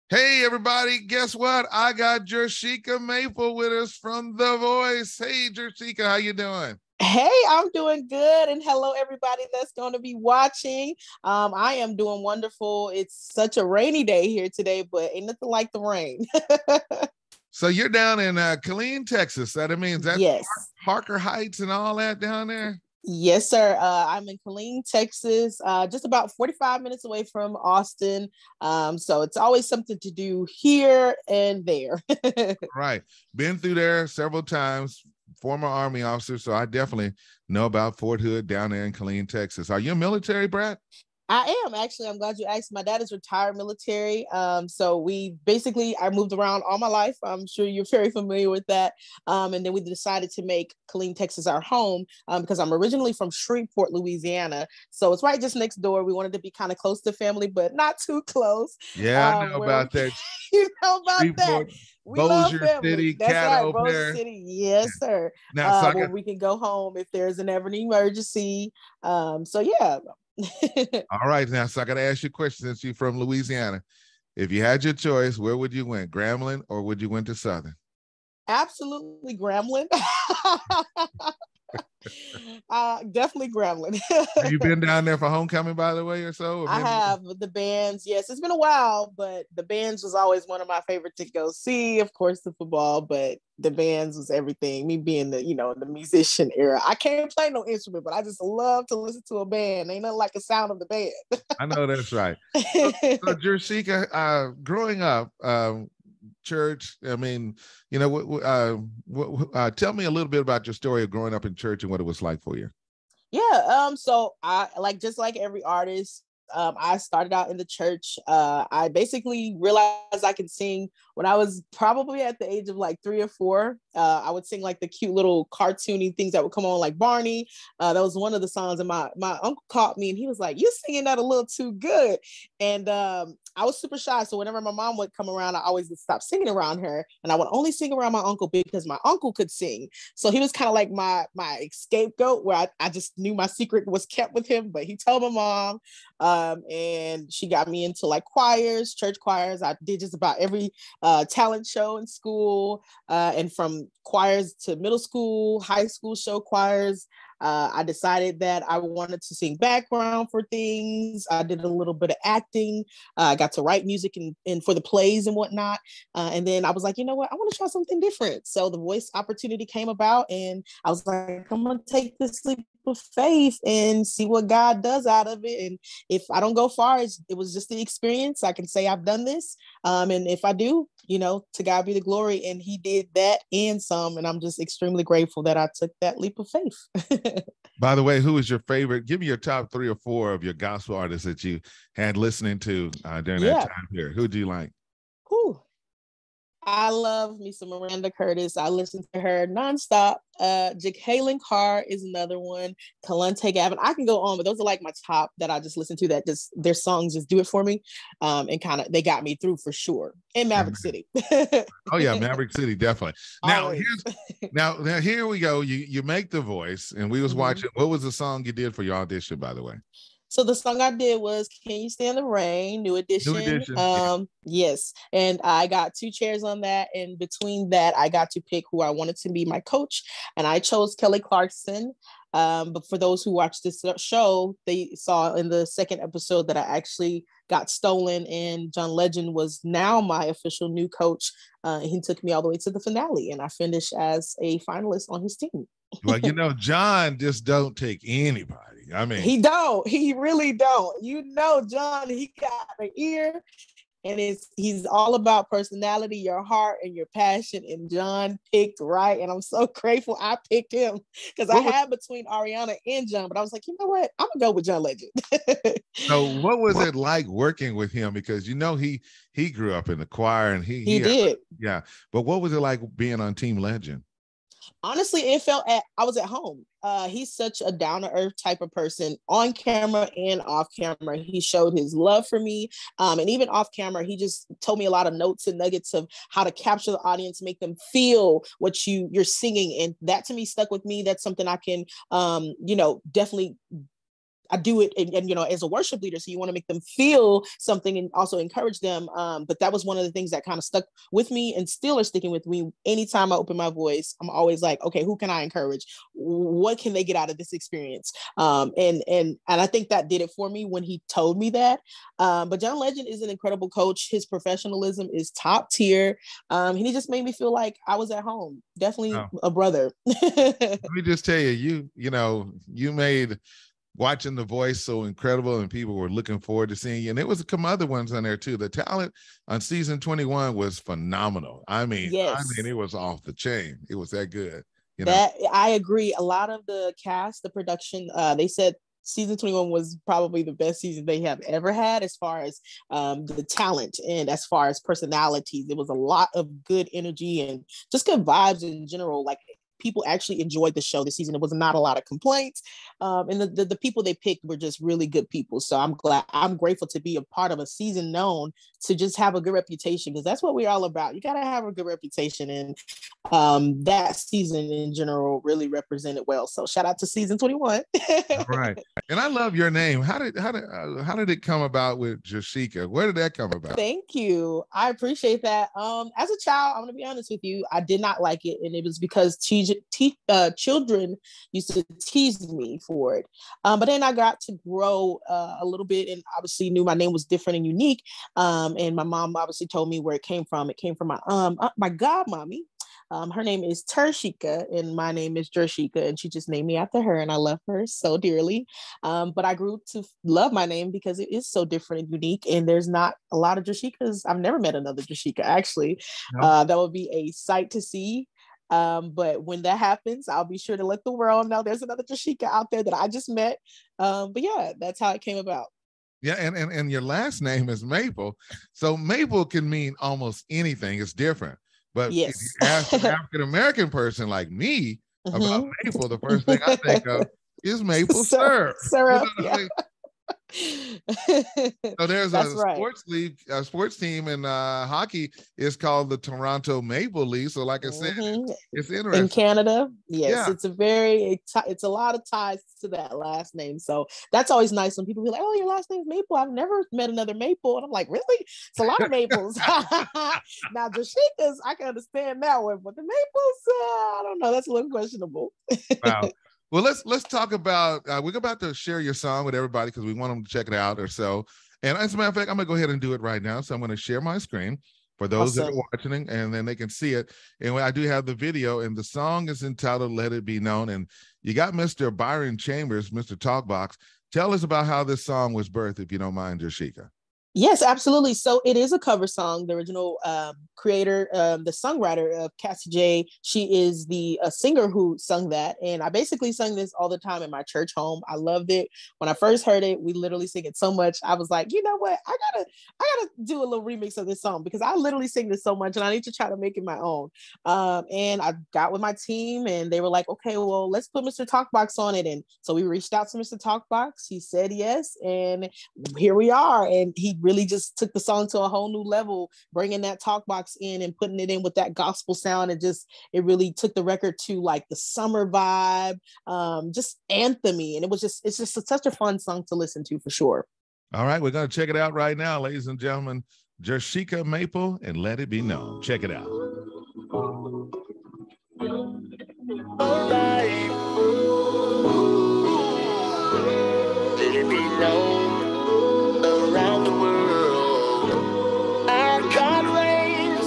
Hey, everybody, guess what? I got Jershika Maple with us from The Voice. Hey, Jershika, how you doing? Hey, I'm doing good. And hello, everybody that's going to be watching. I am doing wonderful. It's such a rainy day here today, but ain't nothing like the rain. So you're down in Killeen, Texas. That means that's Yes. Parker Heights and all that down there? Yes, sir. I'm in Killeen, Texas, just about 45 minutes away from Austin. So it's always something to do here and there. Right. Been through there several times, former Army officer, so I definitely know about Fort Hood down there in Killeen, Texas. Are you a military brat? I am actually. I'm glad you asked. My dad is retired military. So I moved around all my life. I'm sure you're very familiar with that. And then we decided to make Killeen, Texas our home because I'm originally from Shreveport, Louisiana. So it's right just next door. We wanted to be kind of close to family, but not too close. Yeah, I know about that. You know about that. Shreveport, We love Bossier family. City, That's cat right, over Bossier there. City. Yes, sir. Now, so Where we can go home if there's an ever emergency. So yeah. all right, now, so I got to ask you a question since you're from Louisiana. If you had your choice, where would you went, Grambling or would you went to Southern? Absolutely Gremlin. Definitely Gremlin. Have you been down there for homecoming, by the way, or so? Or I maybe... have the bands. Yes, it's been a while, but the bands was always one of my favorite to go see. Of course, the football, but the bands was everything. Me being the musician era. I can't play no instrument, but I just love to listen to a band. Ain't nothing like the sound of the band. I know that's right. So Jershika, growing up, church. I mean, tell me a little bit about your story of growing up in church and what it was like for you. Yeah. So I just like every artist. I started out in the church. I basically realized I could sing when I was probably at the age of like 3 or 4. I would sing like the cute little cartoony things that would come on, like Barney. That was one of the songs, and my uncle caught me, and he was like, "You singing that a little too good." And I was super shy, so whenever my mom would come around, I always would stop singing around her, and I would only sing around my uncle because my uncle could sing. So he was kind of like my scapegoat, where I just knew my secret was kept with him, but he told my mom. And she got me into like choirs, church choirs. I did just about every talent show in school, and from choirs to middle school, high school show choirs. I decided that I wanted to sing background for things. I did a little bit of acting. I got to write music and for the plays and whatnot. And then I was like, you know what? I want to try something different. So the voice opportunity came about, and I was like, I'm going to take this leap of faith and see what God does out of it. And if I don't go far, it was just the experience. I can say I've done this. And if I do, to God be the glory. And he did that and some. And I'm just extremely grateful that I took that leap of faith. By the way, who is your favorite? Give me your top 3 or 4 of your gospel artists that you had listening to during that time period. Who do you like? Whew. I love me some Miranda Curtis. I listen to her nonstop. Jacqueline Carr is another one. Kalante Gavin. I can go on, but those are like my top that I just listen to. That just their songs just do it for me, and kind of they got me through for sure. In Maverick City. Oh yeah, Maverick City definitely. Now here we go. You make The Voice, and we was watching. What was the song you did for your audition, by the way? So the song I did was "Can You Stand the Rain," New Edition. Yes, and I got 2 chairs on that, and between that, I got to pick who I wanted to be my coach, and I chose Kelly Clarkson. But for those who watched this show, they saw in the 2nd episode that I actually got stolen, and John Legend was now my official new coach. He took me all the way to the finale, and I finished as a finalist on his team. Well, John just don't take anybody. I mean, he really don't. John, he got an ear, and he's all about personality, your heart, and your passion. And John picked right, and I'm so grateful I picked him because I had between Ariana and John, but I was like, you know what? I'm gonna go with John Legend. So, what was it like working with him? Because he grew up in the choir, and he did, yeah. But what was it like being on Team Legend? Honestly, I was at home. He's such a down-to-earth type of person on camera and off camera. He showed his love for me. And even off camera, he just told me a lot of notes and nuggets of how to capture the audience, make them feel what you're singing. And that to me stuck with me. That's something I can, definitely I do it, and as a worship leader, so you want to make them feel something and also encourage them. But that was one of the things that kind of stuck with me and still are sticking with me. Anytime I open my voice, I'm always like, okay, who can I encourage? What can they get out of this experience? And I think that did it for me when he told me that. But John Legend is an incredible coach. His professionalism is top tier. And he just made me feel like I was at home. Definitely a brother. Let me just tell you, you made watching The Voice so incredible, and people were looking forward to seeing you. And there was some other ones on there too. The talent on season 21 was phenomenal. I mean, it was off the chain. It was that good. That I agree. A lot of the cast, the production, they said season 21 was probably the best season they have ever had as far as the talent and as far as personalities. It was a lot of good energy and just good vibes in general. Like, people actually enjoyed the show this season. It was not a lot of complaints. And the people they picked were just really good people. So I'm grateful to be a part of a season known to just have a good reputation, because that's what we're all about. You got to have a good reputation. And that season in general really represented well. So shout out to season 21. Right. And I love your name. How did it come about with Jershika? Where did that come about? Thank you. I appreciate that. As a child, I'm going to be honest with you, I did not like it. And it was because children used to tease me for it. But then I got to grow a little bit and obviously knew my name was different and unique. And my mom obviously told me where it came from. It came from my godmommy. Her name is Jershika and my name is Jershika, and she just named me after her, and I love her so dearly. But I grew to love my name because it is so different and unique, and there's not a lot of Jershikas. I've never met another Jershika, actually. No. That would be a sight to see. But when that happens, I'll be sure to let the world know there's another Jershika out there that I just met. But yeah, that's how it came about. Yeah, and your last name is Maple. So Maple can mean almost anything. It's different. But yes. If you ask an African-American person like me about maple, the first thing I think of is maple syrup. So there's a sports team in hockey is called the Toronto Maple Leafs. So like I said, it's interesting. In Canada, yes, yeah. It's a lot of ties to that last name. So that's always nice when people be like, oh, your last name's Maple. I've never met another Maple. And I'm like, really? It's a lot of Maples. Now, Jershikas, I can understand that one, but the Maples, I don't know. That's a little questionable. Wow. Well, let's talk about, we're about to share your song with everybody because we want them to check it out or so. And as a matter of fact, I'm going to go ahead and do it right now. So I'm going to share my screen for those that are watching, and then they can see it. And I do have the video, and the song is entitled Let It Be Known. And you got Mr. Byron Chambers, Mr. Talkbox. Tell us about how this song was birthed, if you don't mind, Jershika. Yes, absolutely. So it is a cover song. The original creator, the songwriter of Cassie J, she is the singer who sung that. And I basically sung this all the time in my church home. I loved it. When I first heard it, we literally sing it so much. I was like, you know what? I gotta do a little remix of this song because I literally sing this so much and I need to try to make it my own. And I got with my team and they were like, okay, well, let's put Mr. Talkbox on it. And so we reached out to Mr. Talkbox. He said yes. And here we are. And he really just took the song to a whole new level, bringing that talk box in and putting it in with that gospel sound. And it really took the record to like the summer vibe, just anthemy. And it's just such a fun song to listen to for sure. All right, we're going to check it out right now, ladies and gentlemen. Jershika Maple and Let It Be Known. Check it out. All right. Let it be known around the world. Our God reigns.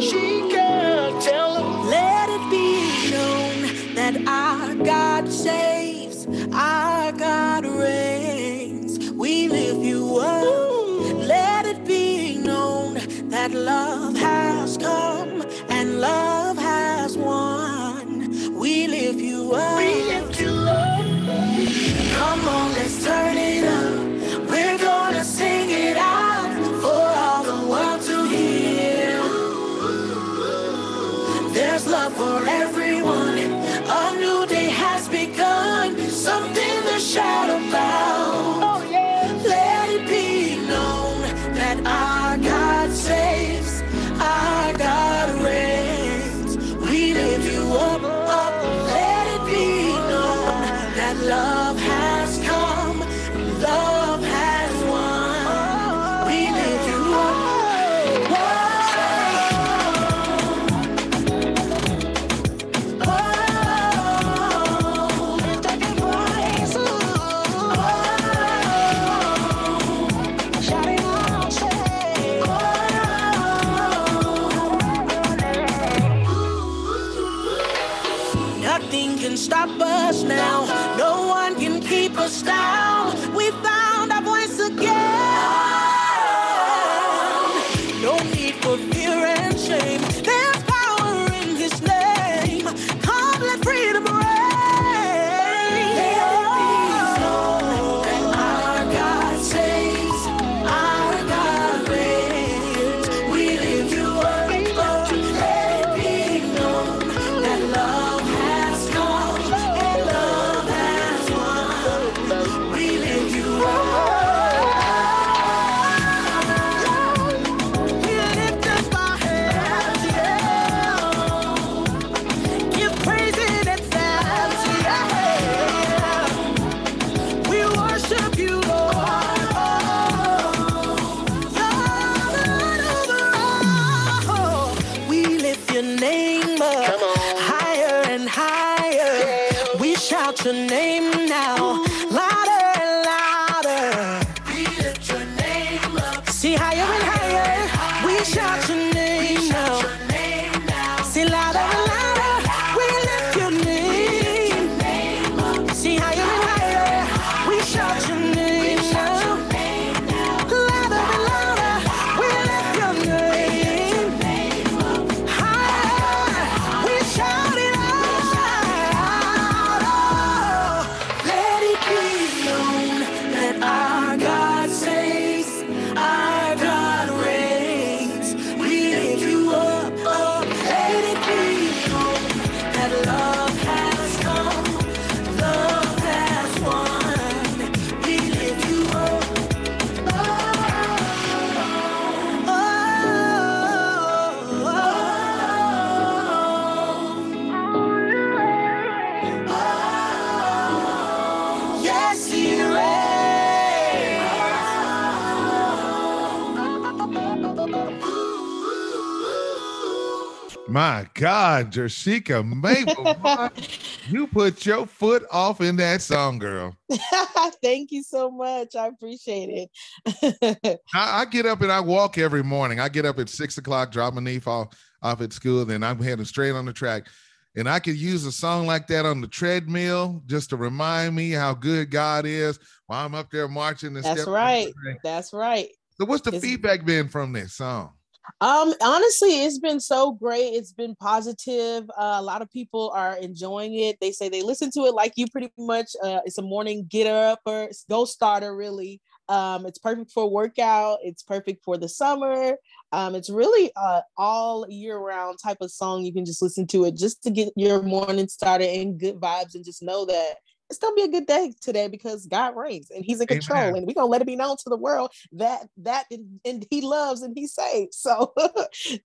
She can tell them. Let it be known that our God saves, our God reigns. We lift you up. Let it be known that love has come. stop us now. No one can keep us down. We found our voice again. No need for fear and shame. There's power in His name. Come, let freedom reign. Your name now, louder and louder. We lift your name up. See higher and higher. We shout your name now. See louder and louder. We lift your name. See higher and higher. We shout your name now. Louder and louder. We lift your name. Higher. We shout it out. Our God saves, our God reigns. We lift you up, up. Let it be known that love has come, love has won. We lift you up, yes, He reigns. My God, Jershika Maple, you put your foot off in that song, girl. Thank you so much. I appreciate it. I get up and I walk every morning. I get up at 6 o'clock, drop my knee off at school, then I'm heading straight on the track. And I could use a song like that on the treadmill just to remind me how good God is while I'm up there marching. And That's right. That's right. So what's the feedback been from this song? Honestly, it's been so great. It's been positive. A lot of people are enjoying it. They say they listen to it like you pretty much. It's a morning get up or go starter, really. It's perfect for a workout. It's perfect for the summer. It's really all year round type of song. You can just listen to it just to get your morning started in good vibes and just know that it's gonna be a good day today because God reigns and He's in control. Amen. And we're gonna let it be known to the world that and He loves and He saves. So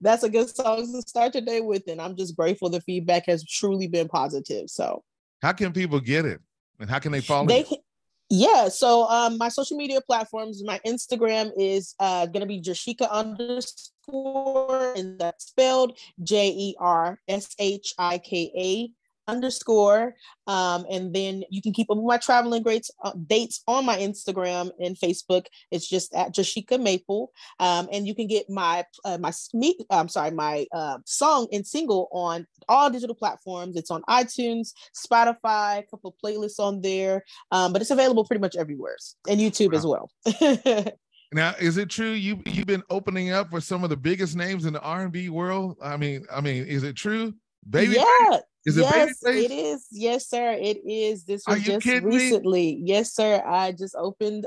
that's a good song to start your day with. And I'm just grateful the feedback has truly been positive. So how can people get it? And how can they follow you? Yeah, so my social media platforms, my Instagram is gonna be Jershika _ and that's spelled JERSHIKA _ and then you can keep up with my traveling dates on my Instagram and Facebook. It's just at Jershika Maple, and you can get my song and single on all digital platforms. It's on iTunes, Spotify, a couple of playlists on there, but it's available pretty much everywhere, and YouTube as well. Now, is it true you've been opening up for some of the biggest names in the R&B world? I mean, is it true? Baby, yeah. Yes, it is. Yes, sir. It is. This was just recently. Yes, sir. I just opened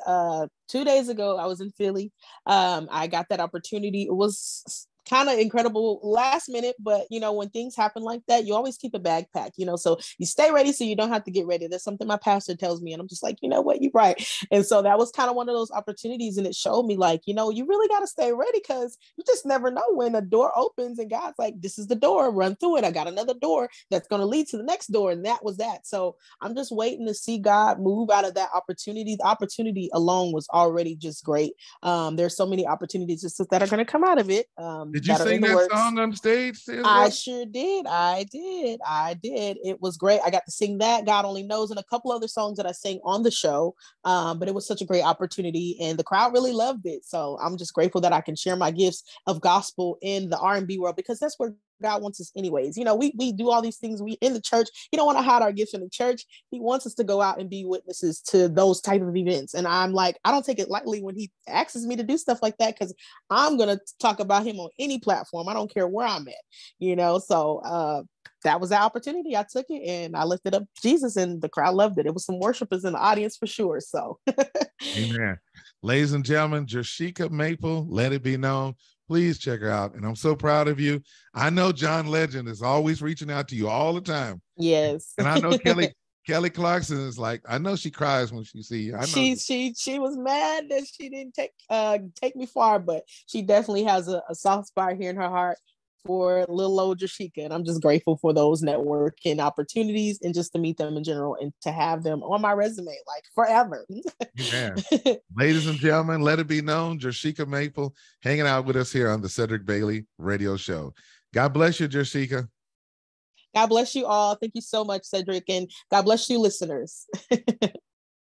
2 days ago. I was in Philly. I got that opportunity. It was kind of incredible last minute, but when things happen like that, you always keep a bag packed, so you stay ready so you don't have to get ready. That's something my pastor tells me, and I'm just like, you know what, you're right. And so that was kind of one of those opportunities, and it showed me like, you really got to stay ready because you just never know when a door opens and God's like, this is the door, run through it. I got another door that's going to lead to the next door. And that was that. So I'm just waiting to see God move out of that opportunity. The opportunity alone was already just great. There's so many opportunities that are going to come out of it. Did you sing that song on stage? I sure did. I did. It was great. I got to sing that, God Only Knows, and a couple other songs that I sang on the show. But it was such a great opportunity, and the crowd really loved it. So I'm just grateful that I can share my gifts of gospel in the R&B world because that's where God wants us anyways. You know, we do all these things. We in the church. He don't want to hide our gifts in the church. He wants us to go out and be witnesses to those type of events. And I'm like, I don't take it lightly when he asks me to do stuff like that, because I'm gonna talk about him on any platform. I don't care where I'm at. You know, so that was the opportunity. I took it and I lifted up Jesus, and the crowd loved it. It was some worshipers in the audience for sure. So, amen. Ladies and gentlemen, Jershika Maple, let it be known. Please check her out. And I'm so proud of you. I know John Legend is always reaching out to you all the time. Yes. And I know Kelly Clarkson is like, I know she cries when she sees you. I know she was mad that she didn't take me far, but she definitely has a soft spot here in her heart for little old Jershika. And I'm just grateful for those networking opportunities and just to meet them in general and to have them on my resume like forever. Amen. Ladies and gentlemen, let it be known, Jershika Maple hanging out with us here on the Cedric Bailey Radio Show. God bless you, Jershika. God bless you all. Thank you so much, Cedric. And God bless you, listeners.